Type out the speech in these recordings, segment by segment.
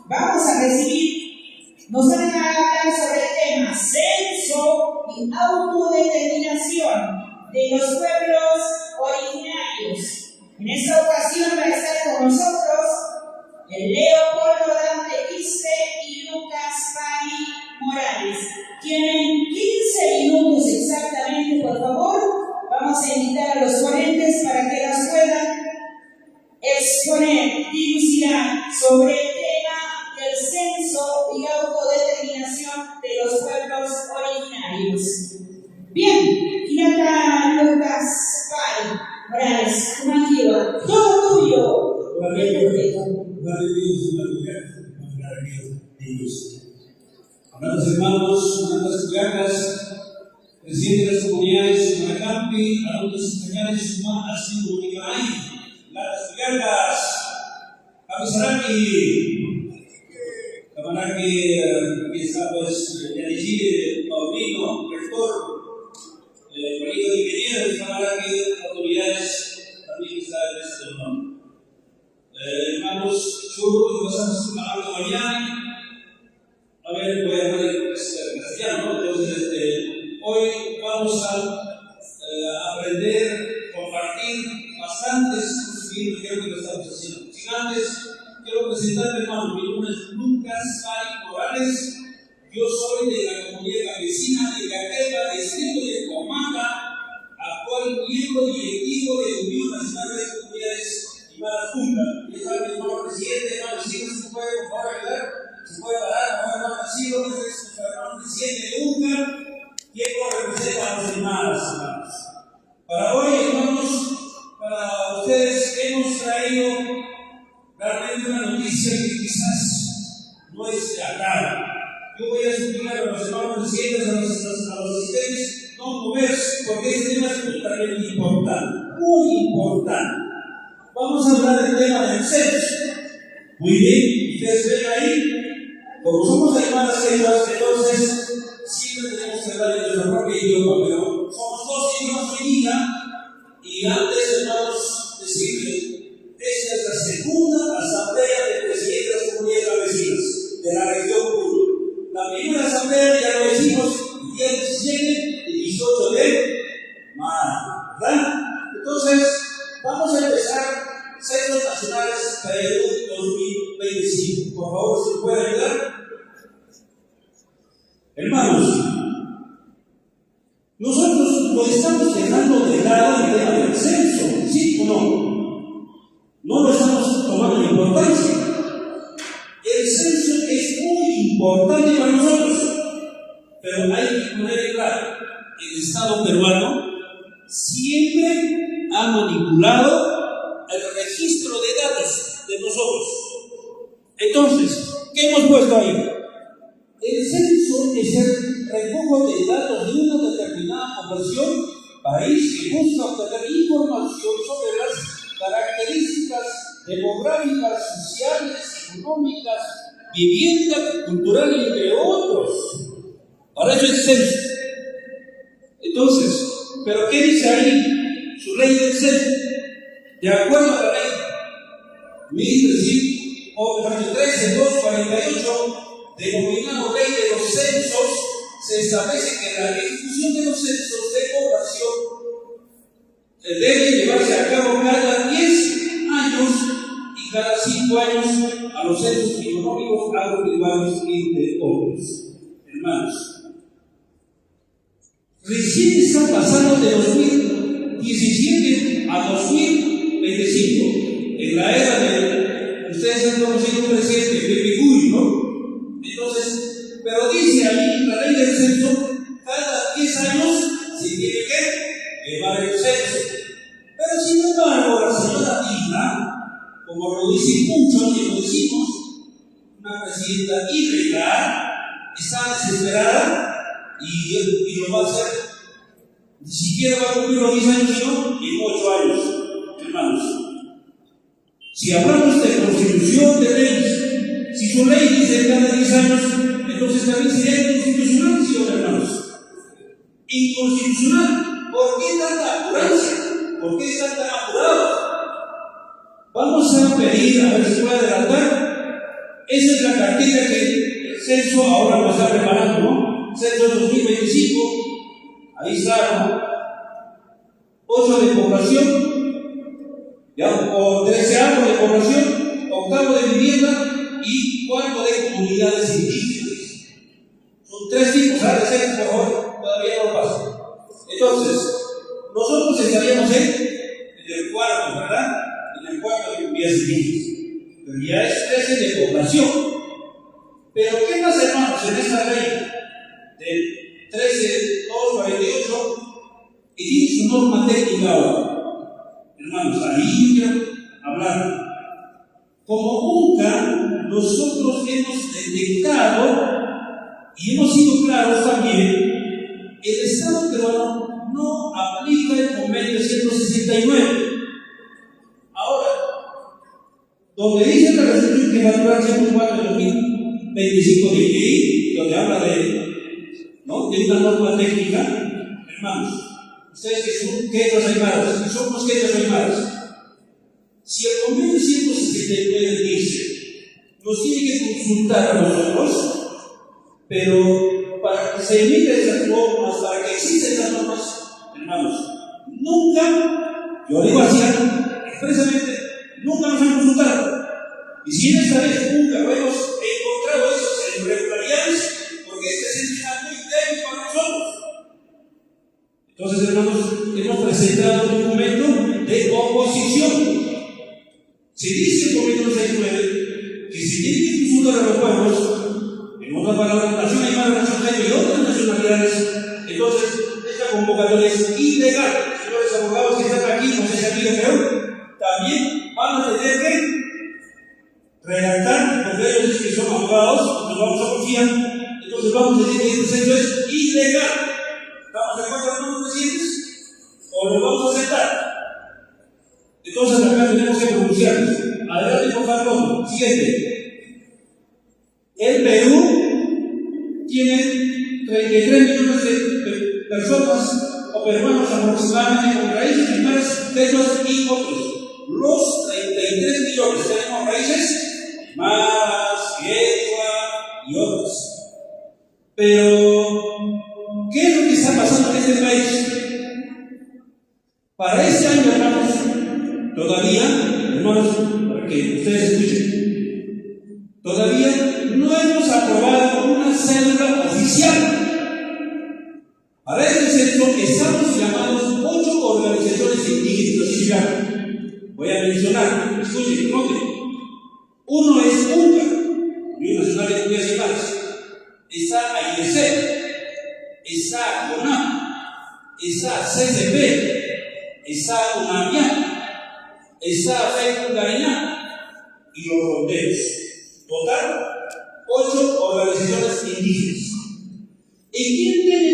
vamos a recibir, nos van a hablar sobre el tema censo y autodeterminación de los pueblos originarios. En esta ocasión va a estar con nosotros el Leopoldo Dante Quispe y Lucas Pari Morales. Tienen 15 minutos exactamente, por favor. Vamos a invitar a los ponentes para que las puedan exponer, dilucidar sobre el tema del censo y autodeterminación de los pueblos originarios. Bien, Quinata Lucas Pari Morales, Manquiva, todo tuyo. Amados hermanos, amadas cuyanas, presidente de las comunidades Manacampi, alumnos españoles, así como Nicolai, las cuyanas, Kamisaraki, Kamaraki, que está pues de allí, Paulino, rector, colegio de ingenieros, Kamaraki, autoridades, también está en este nombre. Hermanos Churro, y pasamos una hora de mañana. A ver, voy a hablar en castellano, entonces hoy vamos a aprender, compartir bastantes conocimientos que creo que lo estamos haciendo. Sin antes, quiero presentarme, hermano, mi nombre es Lucas Pari Morales, yo soy de la comunidad campesina de Caqueca, distrito de Comaca, actual miembro directivo de Unión Nacional de Comunidades y Malas Juntas. Y está mi hermano presidente, hermano, si no se puede, por favor, ayudar. Se puede parar, hermano Nacido, nuestro hermano presidente de UNCA, quien representa a los hermanos. Para hoy, hermanos, para ustedes hemos traído realmente una noticia que quizás no es de acá. Yo voy a suplicar a los hermanos presidentes, a los asistentes, no moverse, porque este tema es realmente importante, muy importante. Vamos a hablar del tema del censo. Muy bien, ustedes ven ahí. Como somos hermanas lenguas, entonces siempre tenemos que hablar en nuestro propio idioma, pero somos dos idiomas hoy día, y antes, hermanos, decirles, esta es la segunda asamblea de presidentes de las comunidades campesinas de la región Puno. La primera asamblea ya lo hicimos el día 17 y 18 de mayo, ¿verdad? Entonces, vamos a empezar censos nacionales Perú 2025. Por favor, ¿se puede ayudar? Hermanos, nosotros nos estamos dejando de lado el tema del censo, ¿sí o no? No lo estamos tomando en importancia. El censo es muy importante para nosotros, pero hay que poner en claro, el Estado peruano siempre ha manipulado el registro de datos de nosotros. Entonces, ¿qué hemos puesto ahí? El censo es el recojo de datos de una determinada población, país que busca obtener información sobre las características demográficas, sociales, económicas, vivienda, cultural y entre otros. Para eso es censo. Entonces, ¿pero qué dice ahí su ley del censo? De acuerdo a la ley 13.248, denominado Ley de los Censos, se establece que la ejecución de los censos de población debe llevarse a cabo cada 10 años y cada 5 años a los censos económicos, agropecuarios y de otros. Hermanos, recién está pasando de 2017 a 2025, en la era de, ustedes han conocido un presidente, Pepe Guri, ¿no? Entonces, pero dice ahí la ley del censo, cada 10 años se tiene que llevar el censo. Pero sin embargo, la señora Dina, como lo dicen muchos y lo decimos, una presidenta irregular, está desesperada y lo va a hacer. Ni siquiera va a cumplir los 10 años, sino en 8 años, hermanos. Si hablamos de constitución, de leyes, si su ley dice cada 10 años, entonces también sería inconstitucional, ¿sí o no, hermanos? Inconstitucional. ¿Por qué tanta apurancia? ¿Por qué están tan apurados? Vamos a pedir, a ver si puede adelantar, Esa es la cartilla que el censo ahora lo está preparando, ¿no? Censo 2025, ahí está, ¿no? 8 de población, ¿ya? O 13º de población, 8º de vivienda y 4 de comunidades indígenas. Son 3 tipos, ¿sabes? Por favor, todavía no lo pasa. Entonces, nosotros estaríamos en el 4, ¿verdad? En el 4 de comunidades indígenas. Pero ya es 13 de población. Pero ¿qué pasa, hermanos, en esta ley del 13.248? Que tiene su norma técnica ahora? Hermanos, ahí yo quiero hablar. Como UNCA, nosotros hemos detectado y hemos sido claros también, el Estado peruano no aplica el convenio 169. Ahora, donde dice la resolución que va a durar 104 de 2025 de IGI, donde habla de una norma técnica, hermanos, ustedes que son quechas aymaras, que somos quechas aymaras, si el convenio 169 dice, nos tiene que consultar a nosotros, pero para que se emiten esas normas, para que existan esas normas, hermanos, nunca, yo digo así expresamente, nunca nos han consultado. Y si en esta vez nunca lo hemos encontrado esas irregularidades, porque este centro está muy débil para nosotros. Entonces, hermanos, hemos presentado un documento de oposición. Se dice el convenio 69 que se tiene que consultar a los pueblos, en otras palabras, nación aymara, nación jaime y otras nacionalidades. Entonces, esta convocatoria es ilegal. Señores abogados que están aquí, no sé si aquí de Perú, también van a tener que redactar, porque ellos dicen que son abogados, nos vamos a confiar, entonces vamos a decir que este censo es ilegal. ¿Estamos de acuerdo, hermanos presidentes? ¿O lo vamos a aceptar? Entonces acá tenemos que pronunciarnos. Adelante, por favor. Siguiente. El Perú tiene 33 millones de personas o peruanos aproximadamente con raíces aymaras, quechuas y otros. Los 33 millones tenemos raíces aymaras, quechua y otras. Pero, ¿qué es lo que está pasando en este país? Para este año, hermanos, todavía, hermanos, para que ustedes escuchen, todavía no hemos aprobado una cédula oficial. Para este centro estamos llamados 8 organizaciones indígenas. Voy a mencionar, escuchen, noten. Uno es UNCA, Unión Nacional de Comunidades Aymaras. Está AIEC, está CONAP, está CCP, está UNAMIA, está FECUNGARINA y los ronderos. Total, 8 organizaciones indígenas. ¿Y quién tiene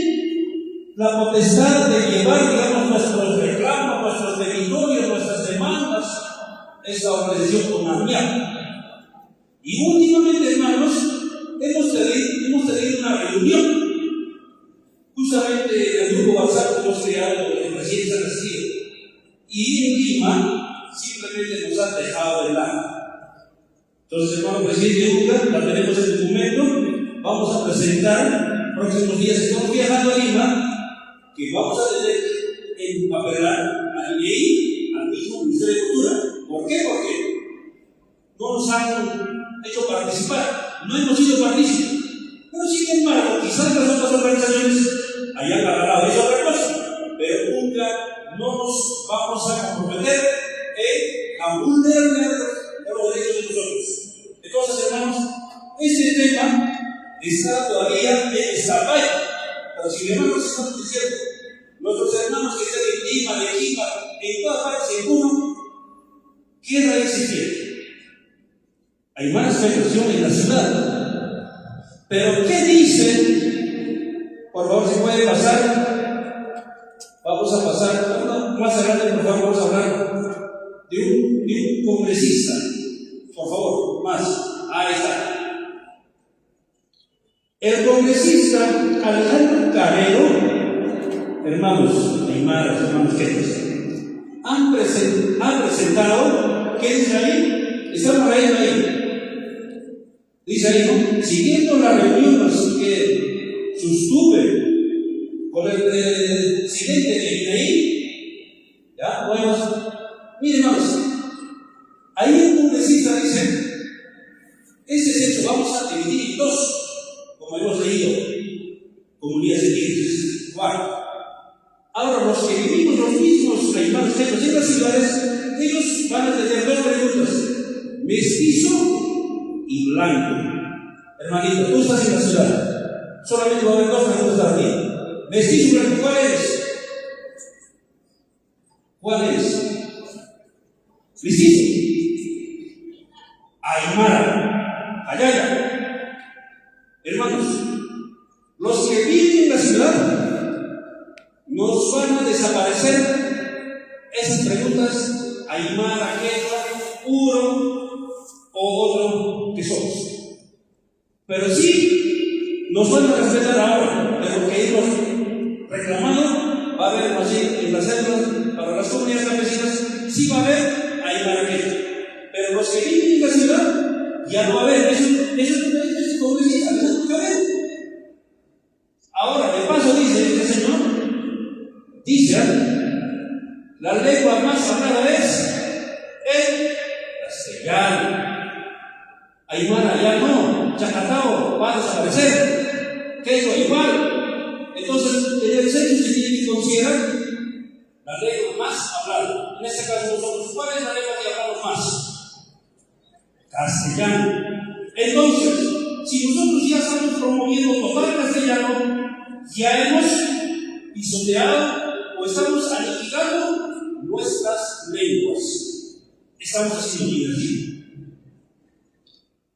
la potestad de llevar, digamos, nuestros reclamos, nuestros territorios, nuestras demandas? Esta organización UNAMIA. Y últimamente, hermanos, hemos tenido una reunión. Justamente el grupo WhatsApp que hemos creado con el presidente San Castillo. Y en Lima simplemente nos han dejado de lado. Entonces, hermano presidente UNCA, ya tenemos el documento, vamos a presentar próximos días, estamos viajando a Lima, que vamos a tener que empapelar al IEI, al mismo Ministerio de Cultura. ¿Por qué? Porque no nos han hecho participar, no hemos sido partícipes. Pero sin embargo, quizás las otras organizaciones hayan agarrado esa otra cosa, pero nunca no nos vamos a comprometer en vulnerar los derechos de nosotros. Entonces, hermanos, este tema está todavía en stand-by. Pero si hermanos estamos diciendo, nuestros hermanos que están en Lima, de Arequipa, en todas partes del mundo, ¿qué raíces tienen? Hay más expresión en la ciudad. Pero ¿qué dicen? Por favor, si puede pasar. Vamos a pasar. Más adelante, por favor, vamos a hablar de un congresista. Por favor, más. Ahí está. El congresista Alejandro Cabero, hermanos aymaras, hermanos quechas, ha presentado, ¿qué dice ahí? Está por ahí. Dice ahí, ¿no? Siguiendo la reunión que sostuve con el presidente de INEI, ¿ya? Bueno, miren, hermanos, ahí en Bundesliga dice, ese censo vamos a dividir en dos, como hemos leído, comunidades de 64. Ahora, los que vivimos los mismos hermanos centros en las ciudades, ellos van a tener dos preguntas: mestizo y blanco. Hermanito, tú estás en la ciudad, solamente va a haber dos preguntas para ti: mestizo y blanco. ¿Cuál eres? ¿Cuál eres? Mestizo, aymara, ayaya. Hermanos, los que viven en la ciudad nos van a desaparecer esas preguntas: aymara, quechua, uro o otro que somos. Pero sí nos van a respetar ahora de lo que hemos reclamado. Va a haber así en las células para las comunidades campesinas, sí va a haber aymara, quechua. Pero los que viven en la ciudad ya no va a haber. Eso como decía, eso no va a haber. Ahora, de paso dice este señor, dice, la lengua más hablada es el castellano. Aymara ya no, Chacatao va a desaparecer, quechua igual. Entonces, en el censo se tiene que considerar la lengua más hablada. En este caso nosotros, ¿cuál es la lengua que hablamos más? Castellano. Entonces, si nosotros ya estamos promoviendo total castellano, ya hemos pisoteado o estamos aniquilando nuestras lenguas. Estamos haciendo dinastía.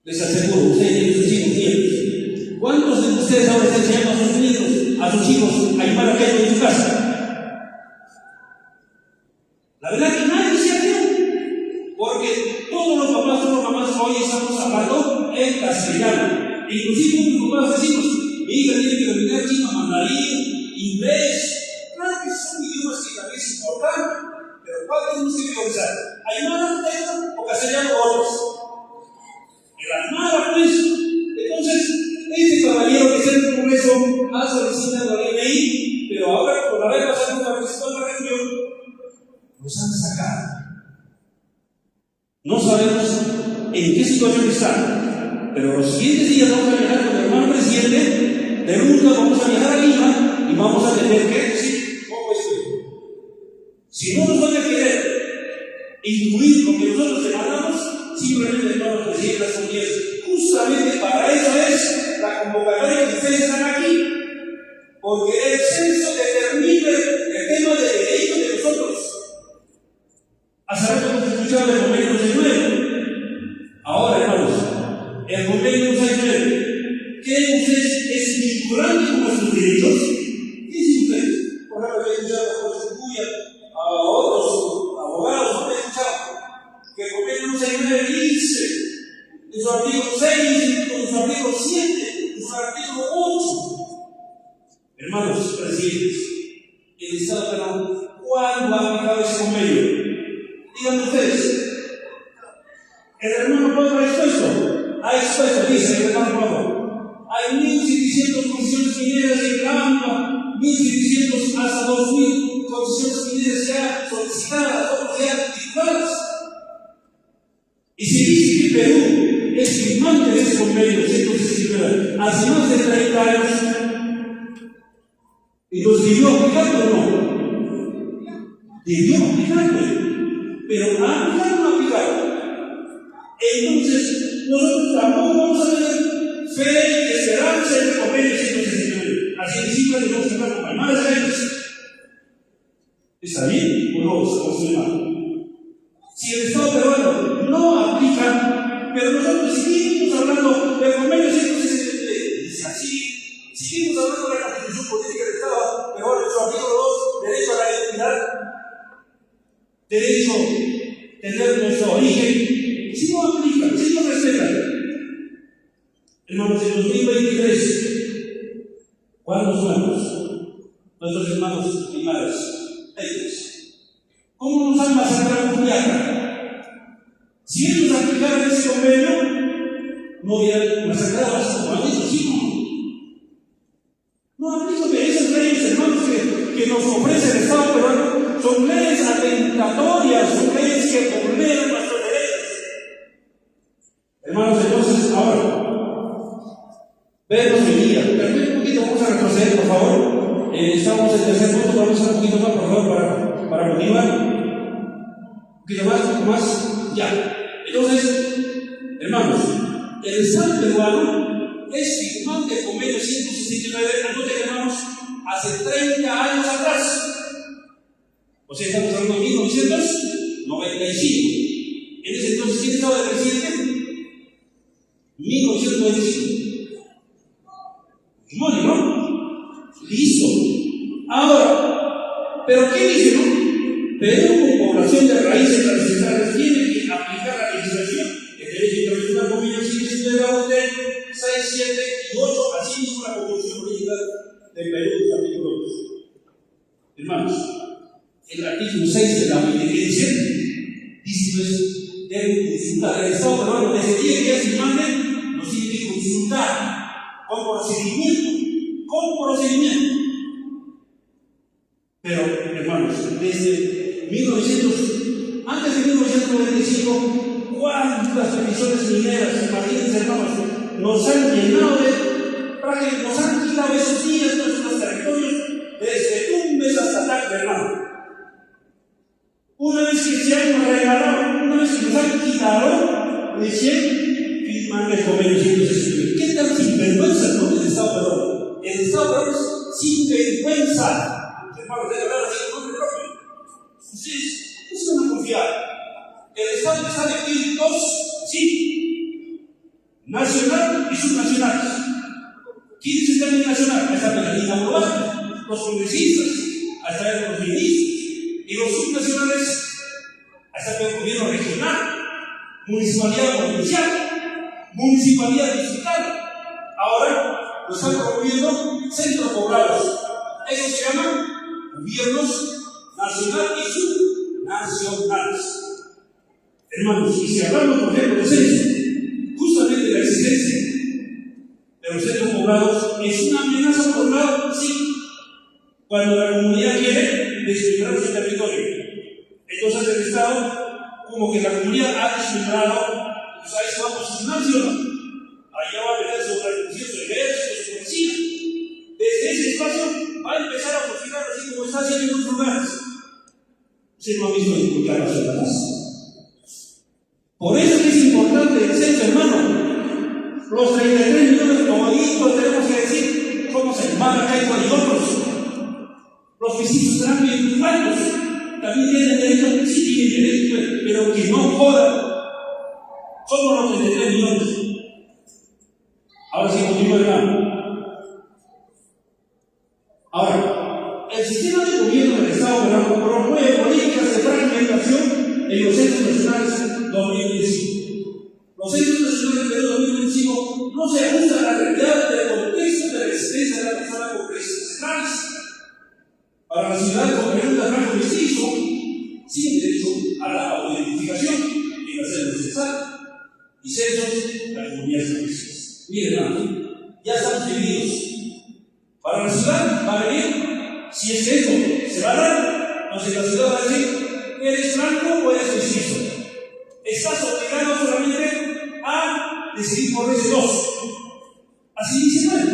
Les aseguro, ustedes y sus hijos nietos, ¿cuántos de ustedes ahora están enseñando a sus nietos, a sus hijos, aymara, quechua en su casa? La verdad que nadie se hace, porque todos los papás, todas las mamás hoy estamos hablando en castellano. Inclusive mis papás decimos, mi hija tiene que dominar chino, mandarín, inglés. Claro que son idiomas que también es importante, pero ¿cuál tenemos que priorizar? ¿Aymara, quechua o castellano o otros? El aymara, pues. Entonces, este caballero que está en el Congreso ha solicitado la ley, pero ahora con la ley pasada para participar en la reunión, nos han sacado. No sabemos en qué situación están, pero los siguientes días vamos a viajar con el hermano presidente. De Lunga vamos a viajar a Lima y vamos a tener que decir cómo es. Si no nos van a querer incluir lo que nosotros demandamos, simplemente no nos deciden las comunidades. Justamente para eso es la convocatoria que ustedes están aquí, porque el censo determina el tema de derechos de nosotros. Hace rato hemos escuchado el convenio 69. Ahora, hermanos, el convenio 69, ¿qué ustedes es vinculante con nuestros derechos? ¿Qué dicen ustedes? Por ejemplo, he escuchado a José Cuya, a otros abogados, he escuchado que el convenio 69 dice en su artículo 6, en su artículo 7, en su artículo 8. Hermanos presidentes, el Estado peruano, ¿cuándo ha aplicado ese convenio? Díganme ustedes. El hermano Pablo ha expuesto, dice el hermano Pablo, hay 1.700 concesiones mineras en Granma, 1.700 hasta 2.000 concesiones mineras ya solicitadas, otras ya tituladas. Y se dice que Perú es firmante de ese convenio 169 hace más de 30 años. Entonces, ¿debió aplicarlo o no? Debió aplicarlo, pero aplicarlo o no aplicarlo. Entonces, nosotros tampoco vamos a tener fe y esperanza en el convenio 169. Así que siempre debemos hablar con malas ganas. ¿Está bien o no? Estamos muy mal. Si el Estado peruano no aplica, pero nosotros seguimos hablando del convenio 169, es así, seguimos hablando de la Constitución Política del Estado peruano en su artículo 2, derecho a la identidad, derecho a tener nuestro origen. Si no aplican, si no respetan. Hermanos, en 2023, ¿cuántos muertos? Nuestros hermanos y madres, ellos. ¿Cómo nos han masacrado en Juliaca? Si ellos aplicaran ese convenio, no hubieran masacrado a sus malditos hijos. No han dicho que esas leyes, hermanos, que nos ofrece el Estado peruano son leyes atentatorias, son leyes que vulneran nuestros derechos. Hermanos, entonces, ahora, vemos hoy día. Permítame un poquito, vamos a retroceder, por favor. Estamos en el tercer punto, vamos a hacer un poquito más, por favor, para motivar. Un poquito más, ya. Entonces, hermanos, el Estado peruano es firmante del convenio 169, anoten, hermanos, hace 30 años atrás. O sea, estamos hablando de 1995. En ese entonces, ¿quién estaba de presidente? 1995. Fujimori, ¿no? Listo. Ahora, ¿pero qué dice, no? Perú, con población de raíces tradicionales, tiene que aplicar la legislación de derecho internacional convenio 169, 6, 7 y 8, así mismo la Constitución Política del Perú, artículo 2. Hermanos, el artículo 6 de la OIT dice pues, deben consultar. El Estado peruano, desde el día que es firmante, nos tiene que consultar con procedimiento. Pero, hermanos, desde antes de 1995, ¿cuántas emisiones mineras, imagínense, hermanos, nos han llenado nos han quitado esos días nuestros territorios desde Tumbes hasta Tacna, hermano? Una vez que se han regalado, una vez que nos han quitado, recién firman el convenio 169. ¿Qué tal sinvergüenza, no? El Estado peruano. El Estado peruano es sinvergüenza. Hermanos, de hablar así con nombre propio. Ustedes no se van a confiar. El Estado está dividido en dos, sí, nacional y subnacionales. ¿Quiénes están en nacional? Ahí está Benedita Boluarte, los congresistas, ahí están los ministros. Y los subnacionales, ahí está el gobierno regional, municipalidad provincial, municipalidad distrital. Ahora lo están promoviendo centros poblados. Eso se llama gobiernos nacional y subnacionales. Hermanos, y si hablamos, por ejemplo, de censo, justamente la existencia de los centros poblados es una amenaza por un lado, sí, cuando la comunidad quiere desmigrar su territorio. Entonces el Estado, como que la comunidad ha desmigrado, pues ahí se va a posicionar, ¿sí o no? Allá va a meter su organización, su ejército, su policía. Desde ese espacio va a empezar a posicionar así como está haciendo en otros lugares. Se lo ha visto en declaraciones. Por eso es importante el censo, hermano. Los 33 millones comoditos tenemos que decir, somos el Maracaibo y otros. Los vecinos serán bien cuantos. También tienen derecho, sí tienen derecho, pero que no jodan. Somos los 33 millones. Ahora sí, continúa, hermano. Ahora, el sistema de gobierno del Estado peruano promueve políticas de fragmentación en los centros nacionales 2025. Los centros nacionales de 2025 no se ajustan a la realidad del contexto de la existencia de la persona con crisis centrales. Para la ciudad con preguntas rango mestizo, sin derecho a la autoidentificación en la cédula censal y censos de las comunidades campesinas. Miren, hermanos, ya estamos divididos. Para la ciudad va a venir, si es que esto se va a dar, entonces la ciudad va a decir, ¿eres blanco o eres mestizo? Estás obligado solamente a decidir por ese dos. Así dice mal.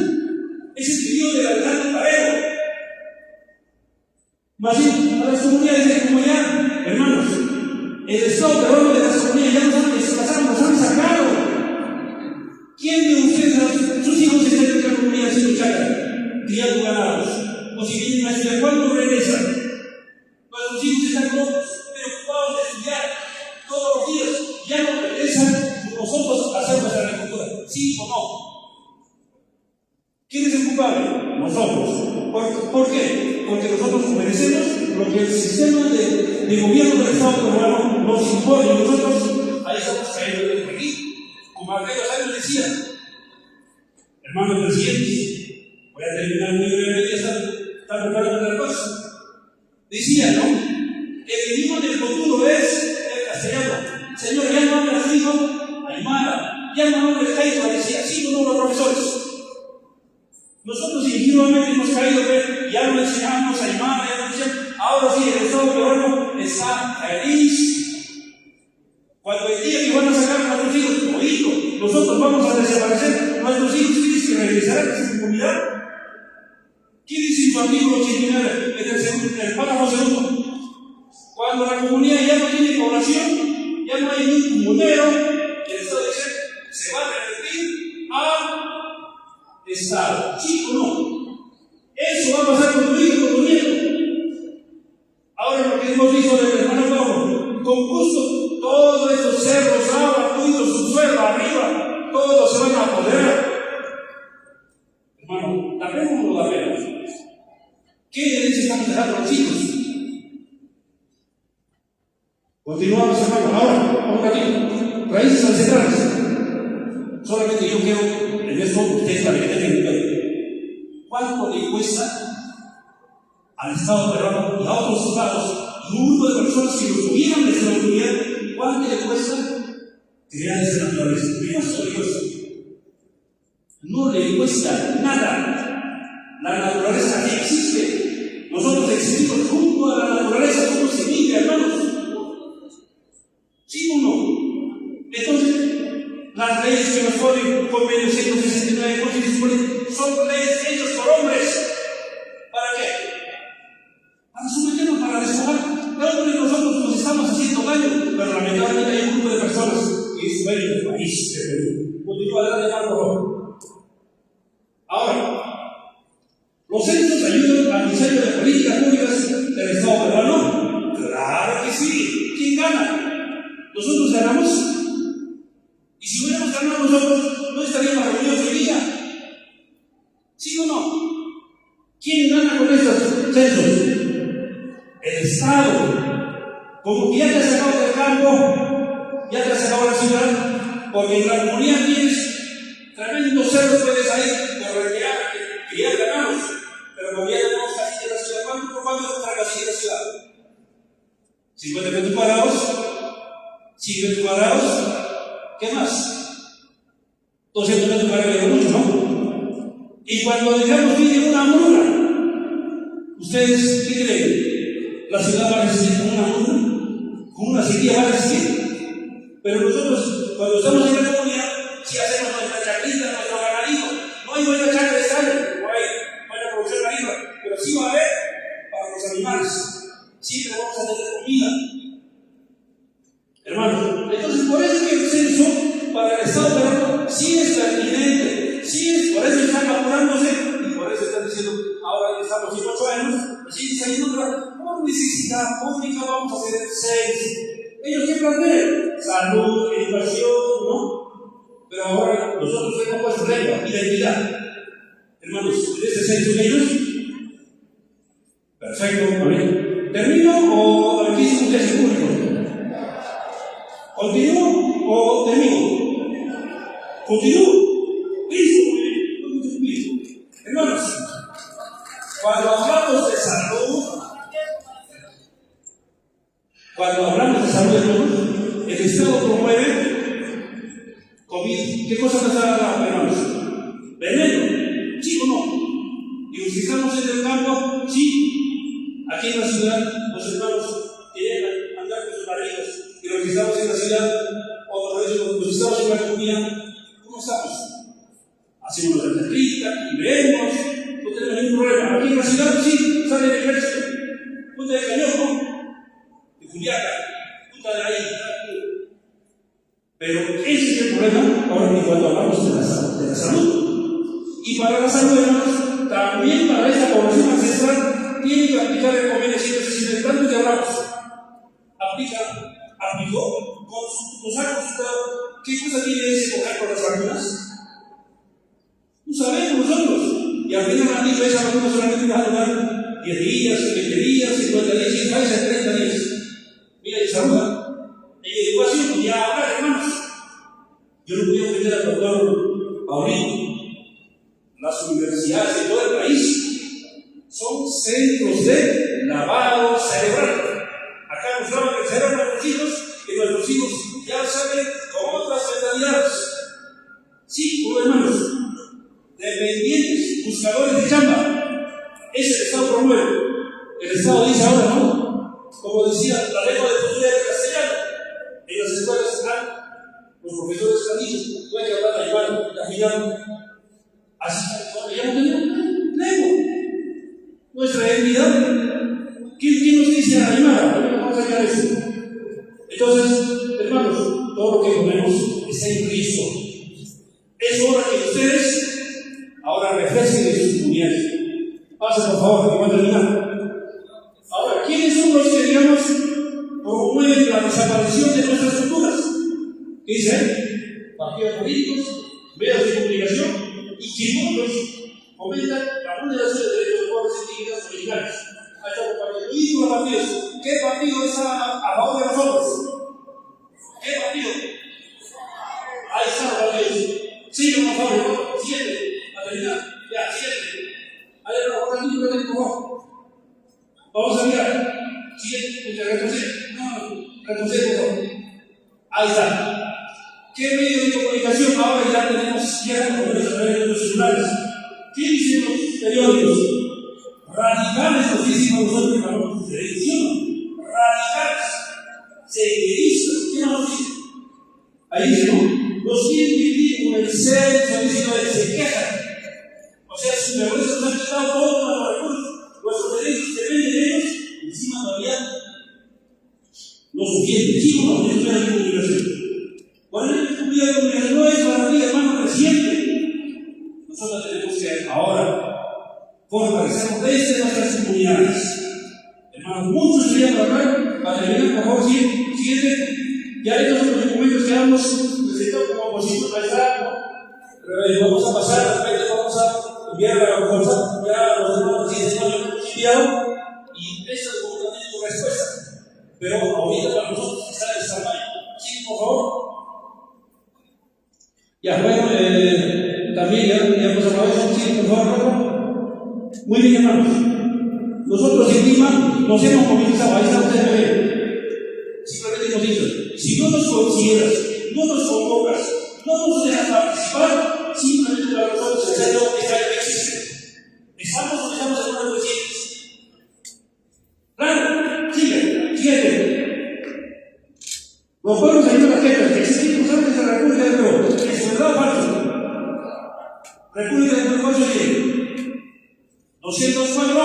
Es el periodo de la verdad parejo. Más bien, a las comunidades de comunidad, hermanos, el Estado peruano de las comunidades ya nos han sacado. ¿Quién de ustedes, sus hijos están en la comunidad haciendo chácara? Criando ganados, o si vienen a estudiar, ¿cuándo regresan? Nuestros hijos están locos, preocupados de estudiar todos los días, ya no regresan nosotros a hacer nuestra agricultura, ¿sí o no? ¿Quién es el culpable? Nosotros. ¿Por qué? Porque nosotros obedecemos lo que el sistema de gobierno del Estado peruano nos impone y nosotros ahí estamos cayendo en el requisito. Como aquellos años decían, hermanos presidentes, voy a terminar muy brevemente, está preparando la cosa. Decía, ¿no? El idioma del futuro es el castellano. Señor, ya no habla fijo, aymara, ya no habla jaito, Estado peruano está feliz. Cuando el día que van a sacar a nuestros hijos, oído, nosotros vamos a desaparecer, nuestros hijos tienen que regresar a su comunidad. ¿Qué dice su amigo 89 en el párrafo segundo? Cuando la comunidad ya no tiene población, ya no hay ni un comunero, el Estado dice, se va a revertir al Estado. ¿Sí o no? Eso va a pasar con tu hijo, con tu nieto. Ahora lo que hemos visto del hermano Pablo, con gusto, todos estos cerros, agua, tuyo, subsuelo, arriba, todos se van a apoderar. Hermano, ¿la pena o no la pena? ¿Qué herencia estamos dejando a los hijos? Continuamos, hermano. Ahora, un ratito. Raíces ancestrales. Solamente yo quiero, en esto, ustedes también tienen que ver. ¿Cuánto le cuesta al Estado peruano y a otros estados y un grupo de personas que lo tuvieran desde la autoridad? ¿Cuánto le cuesta crear esa naturaleza? No le cuesta nada. La naturaleza existe. Nosotros existimos junto a la naturaleza, somos semilla, hermanos. ¿Sí o no? Entonces, las leyes que nos ponen, convenio 169 son leyes hechas por hombres. ¿Para qué? Para someternos, para despojar. Claro que nosotros nos estamos haciendo daño, pero lamentablemente hay un grupo de personas que es dueño del país de Perú. Continúa adelante, por favor. Ahora, ¿los censos ayudan al diseño de políticas públicas del Estado peruano? Claro que sí. ¿Quién gana? ¿Nosotros ganamos? Y si hubiéramos ganado nosotros, no estaríamos reunidos hoy día. ¿Sí o no? ¿Quién gana con estos censos? El Estado. Como que ya te has sacado del campo, ya te has sacado de la ciudad, porque en la comunidad tienes tremendos cerros, puedes salir por retirar, que ya ganamos, pero como ya tenemos casilla de la ciudad, ¿cuánto es nuestra casilla de la ciudad? 50 metros cuadrados, 100 metros cuadrados, ¿qué más? 200 metros cuadrados es mucho, ¿no? Y cuando digamos tiene una muralla, ¿ustedes qué creen? ¿La ciudad va a resistir con una muralla? ¿Con una sequía va a resistir? Pero nosotros, cuando estamos en la comunidad, si hacemos nuestra chacrita, nuestro ganadito, no hay buena chacra de sal, no hay buena producción agrícola, pero sí va a haber para los animales. Siempre vamos a tener comida. Hermanos, entonces por eso que el censo para el Estado peruano sí es pertinente, sí es, por eso están apurándose y por eso están diciendo, ahora que estamos en 8 años, siguen saliendo por necesidad pública, vamos a hacer 6. Ellos qué plantean, salud, educación, ¿no? Pero ahora nosotros hemos puesto lengua, identidad. Hermanos, ¿en ese censo de ellos? Perfecto, amén. ¿Termino o aquí se escucha ese público? ¿Continúo o termino? ¿Continúo? Listo, muy bien. Hermanos, cuando hablamos de salud, hermanos, el Estado promueve COVID. ¿Qué cosa nos da, hermanos? Veneno, ¿sí o no? Y los que estamos en el campo, sí. Aquí en la ciudad, los hermanos quieren andar con sus maridos. Y los que estamos en la ciudad, o los que estamos en la comunidad, ¿cómo estamos? Hacemos la escrita y vemos, no tenemos ningún problema. Aquí en la ciudad, sí, sale el ejército. Punta de Cañón, ¿no? De Juliaca, punta de ahí. Pero ese es el problema ahora que cuando hablamos de la salud. Y para la salud, hermanos, también para esta población ancestral, tiene que aplicar el convenio 160, tanto que hablamos. Aplicó, nos ha consultado qué cosa tiene ese coger con las vacunas. No sabemos nosotros. Y al final han dicho esa vacuna solamente va a durar 10 días, 20 días, 50 días, 100 días, 30 días. Mira, y saluda. En educación, ya hablar, hermanos. Yo no voy a ofender al doctor Paulino. Las universidades de todo el país son centros de lavado cerebral. Acá nos lavan el cerebro a nuestros hijos y nuestros hijos ya saben con otras mentalidades. Sí, hermanos, dependientes, buscadores de chamba. Ese el Estado promueve. El Estado dice ahora, ¿no? como decía, la lengua de futuro es el castellano. En las escuelas están los profesores canillos, no hay que hablar alemán, castellano. Así que ya no tenemos lengua. Nuestra etnia, ¿quién nos dice alemán? Vamos a hallar eso. Entonces, hermanos, todo lo que comemos está en Cristo. Es hora que ustedes ahora refresquen de sus comunidades. Pasen, por favor, que van a terminar. Ahora, ¿quiénes son los que, digamos, promueven la desaparición de nuestras culturas? ¿Qué dicen? Partidos políticos, medios de comunicación y quienes fomentan la vulneración de derechos de pobres indígenas originarios. Ahí está un partido. Y los partidos. ¿Qué partido está a favor de nosotros? ¿Qué partido? Ahí están los partidos. Sigue, por favor. Siguiente. A terminar. Ya, siguiente. Ahí está, por favor. Vamos a mirar. Siguiente. Retrocede. No, retrocede, por favor. Ahí está. ¿Qué medios de comunicación ahora ya tenemos? Llegan a través de los celulares. ¿Qué dicen los periódicos? Radicales, nos dicen a nosotros en la televisión. Radicales. Seguidistas. ¿Qué nos dicen? Ahí dice, ¿no? Los quieren dividir con el censo, se quejan. O sea, si me nos han quitado todos los recursos, nuestros derechos dependen de ellos, encima todavía nos sugieren, encima con el medio de comunicación. Por eso el medio de comunicación no es para mí, hermano, reciente. Nosotros tenemos que ahora fortalecernos desde nuestras comunidades. Hermanos, muchos serían hablar para terminar, por favor, siguiente. Ya estos son los documentos que hemos presentado como oposición a esta. Vamos a pasar, vamos a enviar a la fuerza, ya los hermanos y hermanos hemos enviado, y esta es completamente tu respuesta. Pero ahorita para nosotros está en esta tamaño. Sí, por favor. Ya, bueno, también ya hemos hablado de eso, sí, por favor. Muy bien, hermanos. Nosotros en Lima nos hemos movilizado, ahí está usted. Simplemente nos dicen, si no nos consideras, no nos convocas, no nos dejas participar, simplemente para nosotros el centro está en existe. ¿Estamos o dejamos de poner conscientes? Claro, siguiente. Los pueblos de las guerras que existimos antes de la República del Perú, ¿es verdad o falso? República del Perú, ¿cuánto tiene? 204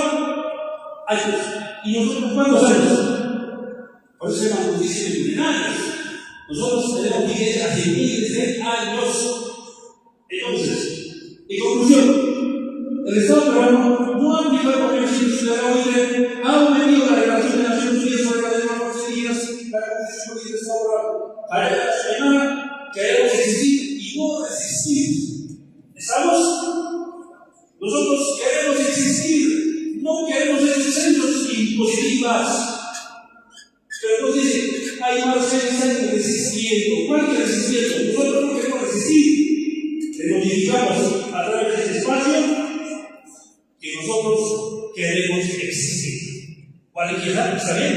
años. ¿Y nosotros cuántos años? Por eso se llaman condiciones milenarias. Nosotros tenemos vigencia hace miles de años. Entonces, en conclusión, el Estado peruano no ha aplicado la Convención de la OIT, ha omitido la Declaración de Naciones Unidas sobre la Derechos de las Personas, la Constitución Política del Estado peruano. Para la semana queremos existir y no resistir. ¿Estamos? Nosotros queremos existir, no queremos ser centros impositivas. Pero nos dicen, hay más que están resistiendo. ¿Cuál es resistiendo? Nosotros no queremos resistir. Le notificamos a través de este espacio que nosotros queremos existir. ¿Cuál es? ¿Está bien?